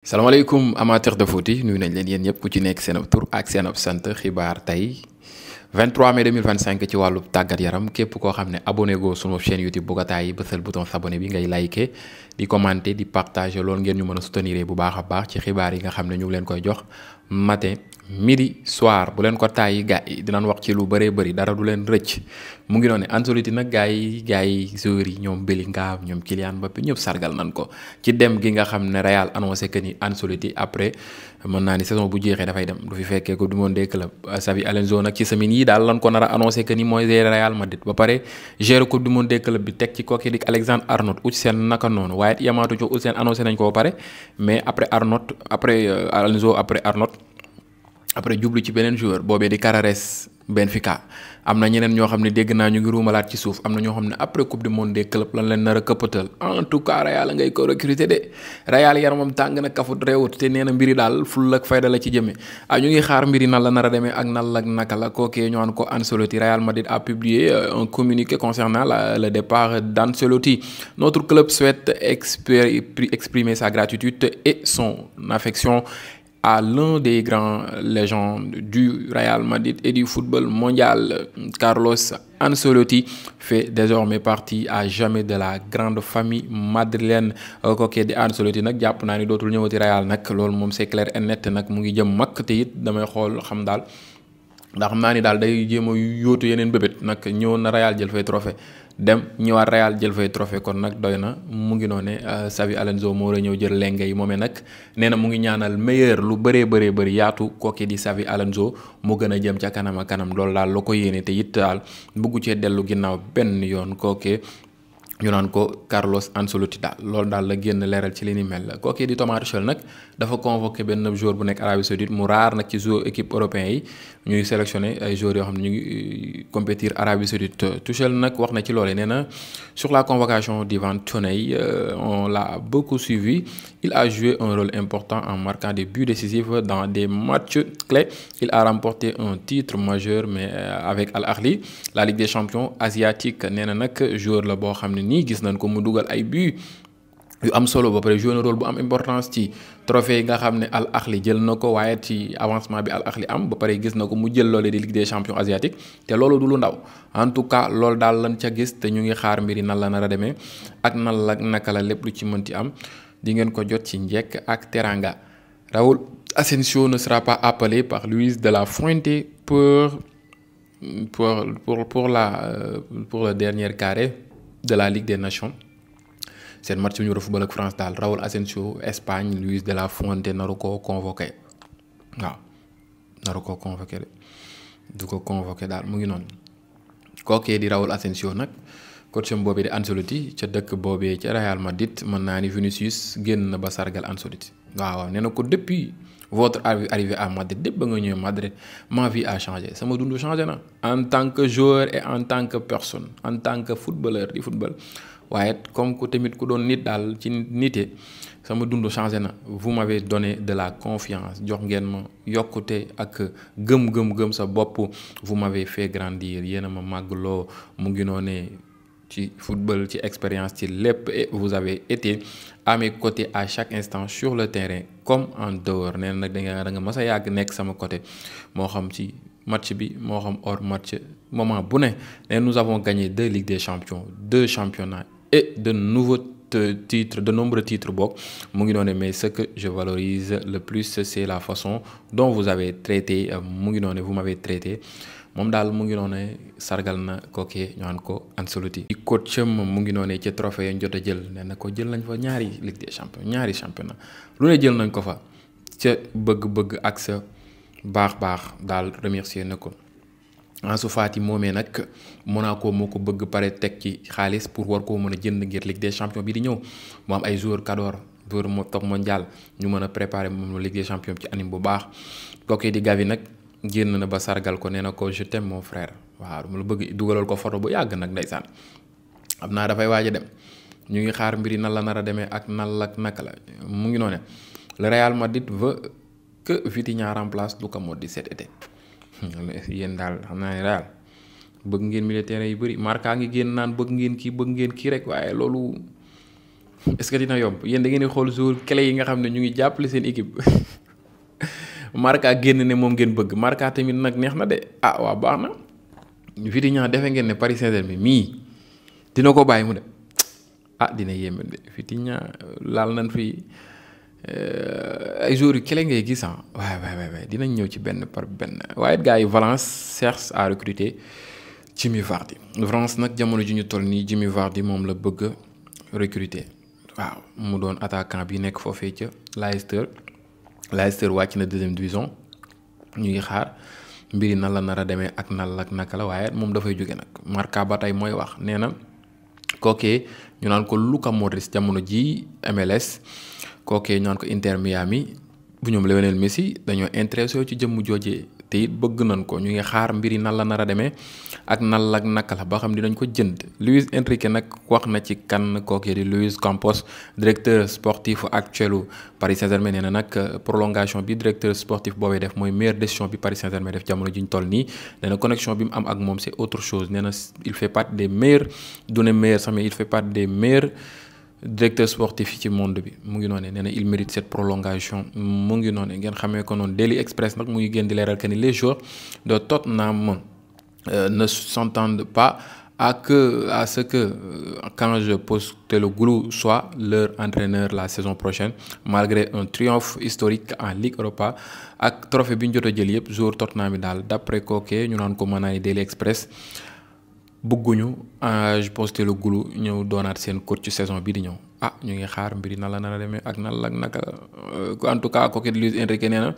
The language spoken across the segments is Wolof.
salaamaaleykum amateur de foot yi nuyu nañ leen yéen ñëpp ku ci nekk seen ab tur ak seen ab sant xibaar tey 23 mai 2025 ci wàllu tàggat yaram képp koo xam ne abonné go sunu chaîne YouTube Bouga yi bësal bouton s'abonner bi ngay liker di commenter di partager loolu ngeen ñu mën a soutenir bu baax a baax ci xibaar yi nga xam ne ñu ngi leen koy jox matin midi soir bu leen ko tàyyi gars yi dinañ wax ci lu bëree bëri dara du leen rëcc mu ngi noonu Ancelotti nag gars yi joueurs yi ñoom Bellingham ñoom Kylian Mbappé ñëpp sargal nañ ko ci dem gi nga xam ne Real annoncé que ni Ancelotti après mën naa ni saison bu jeexee dafay dem du fi fekkee ko du monde des clubs Xabi Alonso nag ci semaine yi daal lan ko nar a annoncé que ni mooy Real Madrid ba pare gérer coupe du monde des clubs bi teg ci kooki di Alexandre Arnold Huijsen naka noonu waaye it yamaatu ci Huijsen annoncé nañ ko ba pare mais après Alonso après Arnold après jublu ci beneen joueur boobee di Carrarès Benfica am na ñeneen ñoo xam ne dégg naa ñu ngi ruumalaat ci suuf am na ñoo xam ne après coupe du monde des clubs lan leen nar a këppatal en tout cas Real ngay ko recruter de Real yaramam tàng na kafut réewut te nee na mbiri daal ful ak fayda la ci jëmee ñu ngi xaar mbiri nan la nar a demee ak nan la naka la kookee ñu naan ko Ancelotti. Real Madrid a publié un communiqué concernant le départ d'Ancelotti. Notre club souhaite exprimer sa gratitude et son affection à l'un des grands légendes du Real Madrid et du football mondial. Carlos Ancelotti fait désormais partie à jamais de la grande famille madrilène. kooku di Ancelotti nag jàpp naa ni dootul ñëwati Real nag loolu moom c'est clair et net nag mu ngi jëm mag te it damay xool xam daal ndax xam naa ni daal day jéem a yóotu yeneen bébét nag ñëwoon na Real jël fay trophée dem ñëwaat Real jël fay trophée kon nag doy na mu ngi noone Xabi Alonso moo war a ñëw jël lenge yi moomee nag nee na mu ngi ñaanal meilleur lu bëree bëri yaatu kooki di Xabi Alonso mu gën a jëm ca kanam a kanam loolu daal la ko yéene te it daal bëggu cee dellu ginnaaw benn yoon kooke ñu naan ko Carlos Ancelotti daal loolu daal la génn leeral ci li ni mel kooku di Thomas Tuchel nag dafa convoqué benn joueur bu nekk Arabie Saoudite mu raar nag ci joueur équipe européen yi ñuy sélectionné ay joueurs yoo xam ne ñu ngi compétir Arabie Saoudite. Tuchel nag wax na ci loolee nee na sur la convocation d'Ivan Toney on l'a beaucoup suivi. Il a joué un rôle important en marquant des buts décisifs dans des matchs clés. Il a remporté un titre majeur mais avec Al Ahly la Ligue des champions asiatique. nee na nag joueur la boo xam ne nii gis nañ ko mu dugal ay buts yu am solo ba pare joué na rôle bu am importance ci trophée yi nga xam ne Al Ahly jël na ko waaye ci avancement bi Al Ahly am ba pare gis na ko mu jël loole di Ligue des champions asiatique te loolu du lu ndaw en tout cas loolu daal lañ ca gis te ñu ngi xaar mbiri nan la nar a demee ak nan la naka la lépp lu ci mënti am di ngeen ko jot ci njekk ak teranga. Raúl Asensio ne sera pas appelé par Luis de la Fuente pour le dernier carré de la Ligue des Nations. seen match bi ñu war a football ak France daal Raúl Asensio Espagne Luis de la Fuente naru koo convoqué waaw naru koo convoqué de du ko convoqué daal mu ngi noonu kookee di Raúl Asensio nag coacham boobee di Ancelotti ca dëkk boobee ca Real Madrid mën naa ni Vinicius génn na ba sargal Ancelotti waaw nee na ko depuis votre arrivée à Madrid dépp ba nga ñëw Madrid ma vie a changé sama dund changé na en tant que joueur et en tant que personne en tant que footballeur di football waaye comme ku tamit ku doon nit daal ci nite sama dund changé na vous m'avez donné de la confiance jox ngeen ma yokkute ak gëm sa bopp vous m'avez fait grandir yéen a ma màggloo mu ngi noone ci football ci expérience ci lépp et vous avez été à mes côtés à chaque instant sur le terrain comme en dehors nee na nag da nga mës a yàgg nekk sama côté moo xam ci match bi moo xam hors match moment bu ne nous avons gagné 2 Ligues des champions 2 championnats et de nombreux titres bokk mu ngi noone mais ce que je valorise le plus c'est la façon dont vous avez traité mu ngi noone vous m'avez traité moom daal mu ngi noone sargal na kookee ñu naan ko Ancelotti. di coacham mu ngi noone ci trophée yañ jot a jël nee na ko jël nañ fa ñaari Ligue des champions ñaari championnat lu ne jël nañ ko fa ca bëgg-bëgg ak sa baax daal remercier na ko. Ansu Fati moomee nag Monaco moo ko bëgg pare teg ci xaalis pour war koo mën a jënd ngir Ligue des champions bi di ñëw mu am ay joueurs cador joueur top mondial ñu mën a préparer moom Ligue des champions ci anime bu baax kooku di Gavi nag génn na ba sargal ko nee na ko je t'aime mon frère waaw mu la bëgg dugalal ko photo bu yàgg nag ndeysaan xam naa dafay waaj a dem ñu ngi xaar mbiri nan la nar a demee ak nan la naka la mu ngi noone le Real Madrid veut que Vitinha remplace Luka Modric cet été yéen daal xam naa ne Real bëgg ngeen militaire yu bëri Marca ngi génn naan bëgg ngeen kii rek waaye loolu est-ce que dina yomb yéen da ngeen di xool jour clé yi nga xam ne ñu ngi jàppale seen équipe Marca génn ne moom ngeen bëgg Marca tamit nag neex na de ah waa baax na Vitinha defe ngeen ne Paris Saint-Germain mii dina ko bàyyi mu de ah dina yéeme de Vitinha laal nañ fi ay jours yu clé ngay gis waaye dinañ ñëw ci benn par benn waaye gars yi Valence cherche à recruter Jimmy Vardy Valence nag jamono ji ñu toll nii Jimmy Vardy moom la bëgg recruter waaw mu doon attaquant bi nekk foofee ca Leicester wàcc na deuxième division ñu ngi xaar mbiri nan la nar a demee ak nan la naka la waaye moom dafay jóge nag Marca ba tey mooy wax nee na kookee ñu naan ko Luka Modric jamono ji MLS kookee ñu naan ko Inter Miami bu ñoom Lionel Messi dañoo intéressé ci jëmm joojee te it bëgg nañ ko ñu ngi xaar mbiri nan la nar a demee ak nan la naka la ba xam dinañ ko jënd Luis Enrique nag wax na ci kan kookee di Luis Campos directeur sportif actuelu Paris Saint-Germain nee na nag prolongation bi directeur sportif boobee def mooy meilleure décision bi Paris Saint-Germain def jamono ji ñu toll nii nee na connexion bi mu am ak moom c'est autre chose nee na il fait partie des meilleurs du ne meilleur sax mais il fait partie des meilleurs directeur sportif ci monde bi mu ngi noonu nee na il mérite cette prolongation mu ngi noonu ngeen xamee ko noonu Daily Express nag mu ngi gën di leeral que ni les joueurs de Tottenham ne s'entendent pas à ce que quand Postecoglou soit leur entraîneur la saison prochaine malgré un triomphe historique en Ligue Europa ak trophée bi ñu jot a jël yëpp joueur Tottenham bi daal d'après kookee ñu naan ko mën naa ni Daily Express bëgguñu Postecoglou ñëw doonaat seen coach ci saison bi di ñëw ñu ngi xaar mbiri nan la nar a demee ak nan la naka en tout cas kooku Luis Enrique nee na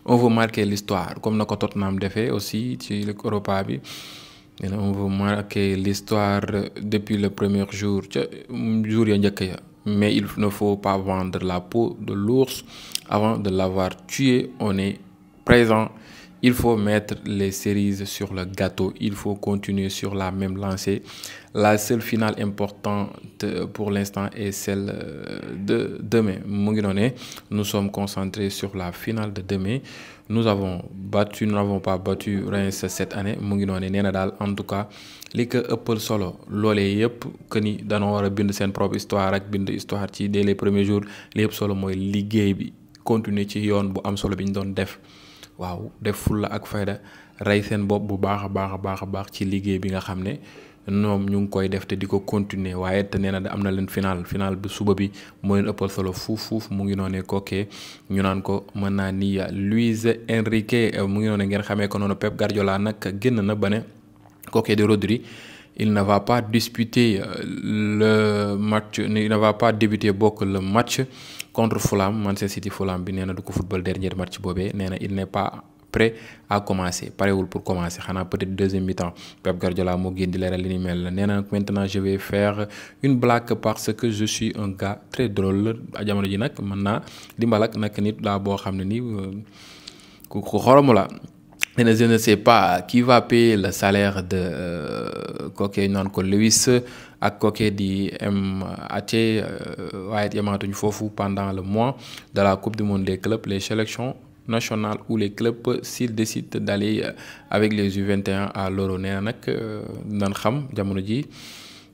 on veut marquer l'histoire comme na ko Tottenham defee aussi ci Ligue Europa bi nee na on veut marquer l'histoire depuis le premier jour ca jour ya njëkk ya mais il ne faut pas vendre la peau de l'ours avant de l'avoir tué on est présent. Il faut mettre les cerises sur le gâteau. Il faut continuer sur la même lancée. La seule finale importante pour l'instant est celle de demain. Nous sommes concentrés sur la finale de demain. Nous n'avons pas battu Reims cette année. En tout cas, li ko ëppal solo loolee yëpp que ni dañoo war a bind seen propre histoire ak bind histoire ci dès les premiers jours li yëpp solo mooy liggéey bi continuer ci yoon bu am solo bi ñu doon def. waaw def fulla ak fayda rey seen bopp bu baax a baax ci liggéey bi nga xam ne ñoom ñu ngi koy def te di ko continuer waaye te nee na am na leen final bi suba bi moo leen ëppal solo fuuf mu ngi noonee kookee ñu naan ko mën naa ni Luis Enrique mu ngi noonee ngeen xamee ko noonu Pep Guardiola nag génn na ba ne kookee di Rodri il ne va pas disputer le match il ne va pas débuter le match contre Fulham Manchester City Fulham bi nee na du ko football dernier match boobee nee na il n'est pas prêt à commencer parewul pour commencer xanaa peut-être deuxième mi-temps Pep Guardiola moo génn di leeral li ni mel la nee na maintenant je vais faire une blague parce que je suis un gars très drôle jamono ji nag mën naa dimbalak nag nit laa boo xam ne ni ku xoromu la. Je ne sais pas qui va payer le salaire de kookee naan ko Lewis ak kookee di MAT waaye yamaatuñ foofu pendant le mois de la Coupe du Monde des clubs les sélections nationales ou les clubs s'ils décident d'aller avec les U21 à l'Euro nee na nag nan xam jamono ji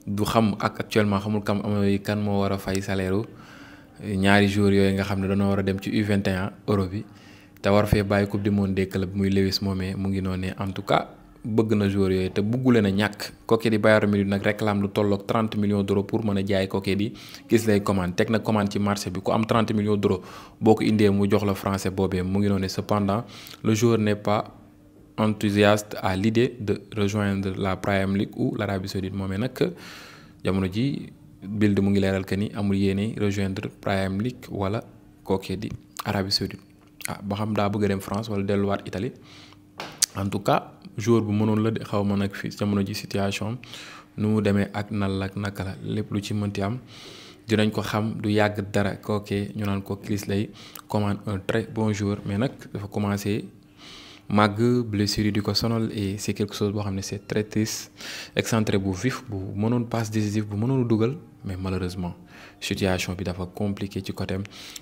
du xam ak actuellement xamul kan moo war a fay salaire ñaari joueurs yooyu nga xam ne dañoo war a dem ci U21 Euro bi te war fee bàyyi Coupe du Monde des clubs muy Lewis moomee mu ngi noonu en tout cas bëgg na joueur yooyu te bëggule na ñàkk kooke di Bayern Munich nag réclame lu tolloog 30 millions d'euros pour mën a jaay kooke di gis lay commande teg na commande ci marché bi ku am 30 millions d'euros boo ko indee mu jox la français boobee mu ngi noonu cependant le joueur n'est pas enthousiaste à l'idée de rejoindre la Premier League ou l'Arabie Saoudite moomee nag jamono ji Bild mu ngi leeral que ni amul yéene rejoindre Premier League wala kooke di Arabie Saoudite ba xam daa bëgg a dem France wala delluwaat Italie en tout cas joueur bu mënoon la xaw ma nag fii jamono ji situation nu mu demee ak nal ak naka la lépp lu ci mënti am dinañ ko xam du yàgg dara kookee ñu naan ko Kingsley commande un très bon joueur mais nag dafa commencé màgg blessure yi di ko sonal et c'est quelque chose boo xam ne c'est très triste excentré bu vif bu mënoon passe décisif bu mënoon dugal mais malheureusement situation bi dafa compliqué ci côté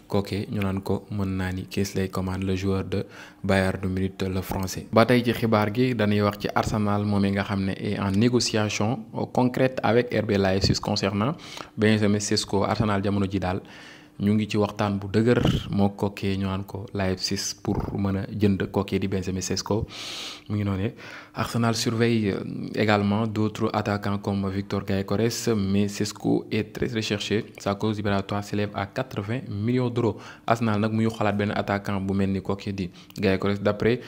kooke ñu naan ko mën naa ni Kingsley Coman le joueur de Bayern de Munich le français. ba tey ci xibaar gi dañuy wax ci Arsenal moom nga xam ne est en négociation concrète avec RB Leipzig concernant Benjamin Sesko. Arsenal jamono ji daal ñu ngi ci waxtaan bu dëgër moo kookee ñu naan ko Leipzig pour mën a jënd kookee di Benjamin Sesko mu ngi noonu. Arsenal surveille également d'autres attaquants comme Victor Gyökeres, mais Sesko est très recherché. Sa clause libératoire s'élève à 80 millions d'euros. Arsenal nag mu ngi xalaat benn attaquant bu mel ni kookee di Gyökeres d'après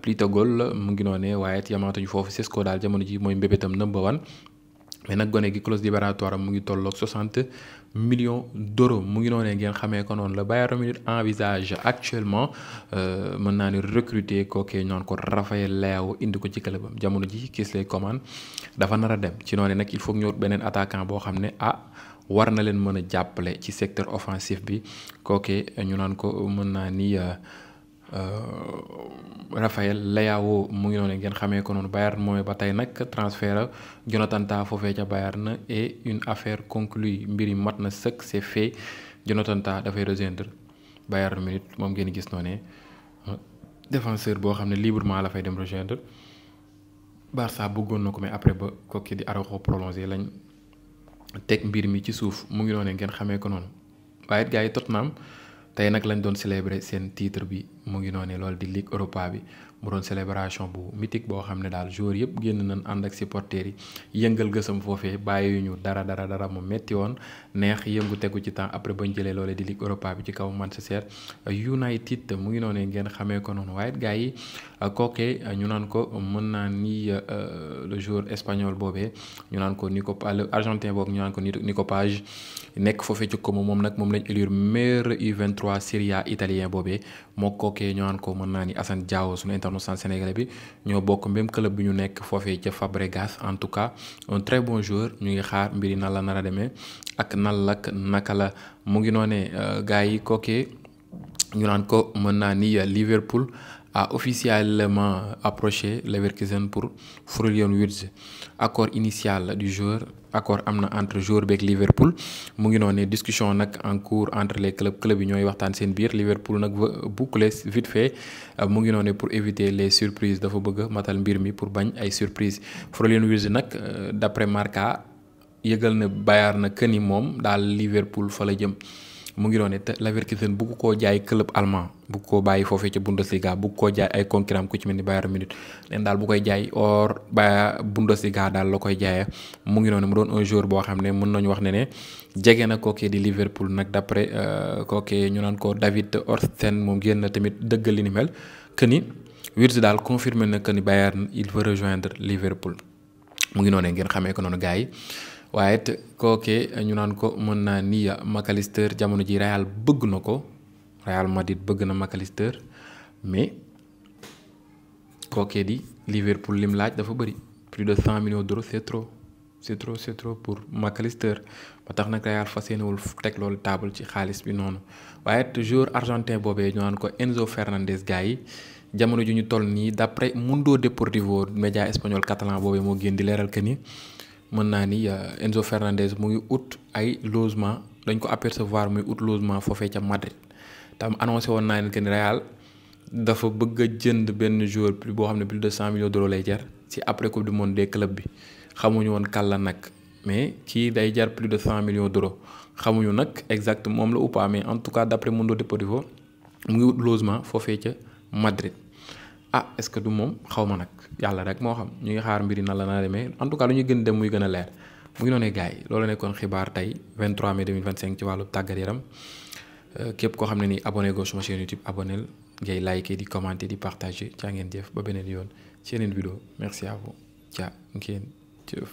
Plitogol mu ngi noonu waaye it yamaatuñu foofu. Sesko daal jamono ji mooy mbébétam number one. mais nag gone gi clause libératoire mu ngi tolloog 60 millions d'euros mu ngi noonee ngeen xamee ko noonu la Bayern Munich envisage actuellement mën naa ni recruter kookee ñoon ko Raphaël Leao indi ko ci clubam jamono ji Kingsley Coman dafa nar a dem ci noonu nag il faut ñu wut beneen attaquant boo xam ne war na leen mën a jàppale ci secteur offensif bi kookee ñu naan ko mën naa ni Raphaël Leao mu ngi noonu ngeen xamee ko noonu. Bayern mooy ba tey nag transfert Jonathan Tah foofee ca Bayern et une affaire conclue mbir yi mat na sëkk c'est fait. Jonathan Tah dafay rejoindre Bayern Munich moom ngeen gis noonu défenseur boo xam ne librement la fay dem rejoindre. Barça bëggoon na ko mais après ba kooki di Araujo prolongé lañ teg mbir mi ci suuf mu ngi noonu ngeen xamee ko noonu. waaye it gars yi Tottenham tey nag lañ doon célébrer seen titre bi mu ngi noonu loolu di Ligue Europa bi mu doon célébration bu mythique boo xam ne daal joueurs yëpp génn nañ ànd ak supporters yi yëngal gësam foofee bàyyi ñu dara mu metti woon neex yëngu tegu ci temps après bañ jëlee loolee di Ligue Europa bi ci kaw Manchester United mu ngi noonu ngeen xamee ko noonu. waaye gars yi kookee ñu naan ko mën naa ni le joueur espagnol boobee ñu naan ko le argentin boobu ñu naan ko Nico Paz nekk foofee ci Como moom nag moom lañ élire meilleur U23 Serie A italien boobee moo kookee ñu naan ko mën naa ni Assane Diao suñu international sénégalais bi ñoo bokk même club bi ñu nekk foofee ca Fabregas. en tout cas un très bon joueur ñu ngi xaar mbiri nan la nar a demee ak naka la mu ngi noonee gars yi kookee ñu naan ko mën naa ni Liverpool a officiellement approché Leverkusen pour Florian Wirtz. Accord initial du joueur accord am na entre joueur beeg Liverpool mu ngi noonu discussion nag en cours entre les clubs yi ñooy waxtaan seen biir. Liverpool nag boucler vite fait mu ngi noonu pour éviter les surprises dafa bëgg a matal mbir mi pour bañ ay surprises. Florian Wirtz nag d'après Marca yëgal na Bayern na que ni moom daal Liverpool fa la jëm. mu ngi doon te Leverkusen bugg koo jaay club allemand bugg koo bàyyi foofee ca Bundesliga bugg koo jaay ay concurrent ku ci mel ni Bayern Munich leen daal bu koy jaay or ba Bundesliga daal la koy jaayee mu ngi noonu mu doon un joueur boo xam ne mën nañu wax ne jege na kookee di Liverpool nag d'après kookee ñu naan ko David Ornstein moom génn na tamit dëggal li ni mel que ni Wirtz daal confirmé na que ni Bayern il veut rejoindre Liverpool mu ngi noonu ngeen xamee ko noonu gars yi. waaye it kookee ñu naan ko mën naa ni McAllister jamono ji Real bëgg na ko Real Madrid bëgg na McAllister mais kookee di Liverpool lim laaj dafa bëri plus de 100 millions d'euros c'est trop pour McAllister ba tax nag Real fas yéenewul teg loolu table ci xaalis bi noonu. waaye it joueur argentin boobee ñu naan ko Enzo Fernandez gars yi jamono ju ñu toll nii d'après Mundo Deportivo média espagnol catalan boobee moo génn di leeral que ni. mën naa ni Enzo Fernandez mu ngi ut ay logement dañ ko apercevoir muy ut logement foofee ca Madrid tam annoncé woon naa ne que ni Real dafa bëgg a jënd benn joueur boo xam ne plus de 100 millions d'euros lay jar ci après coupe du monde des clubs bi xamuñu woon kàlla nag mais kii day jar plus de 100 millions d'euros xamuñu nag exact moom la ou pas mais en tout cas d'après Mundo Deportivo mu ngi ut logement foofee ca Madrid. est-ce que du moom xaw ma nag yàlla rek moo xam ñu ngi xaar mbiri na la na demee en tout cas lu ñu gën dem muy gën a leer mu ngi noonee gars yi loolu nekkoon xibaar tey 23 mai 2025 ci wàllu tàggat yaram képp koo xam ne ni abonné go suma chaîne YouTube abonnel ngay liker di commenter di partager caa ngeen jëf ba beneen yoon ci yeneen vidéo merci à vous caa ngeen jëf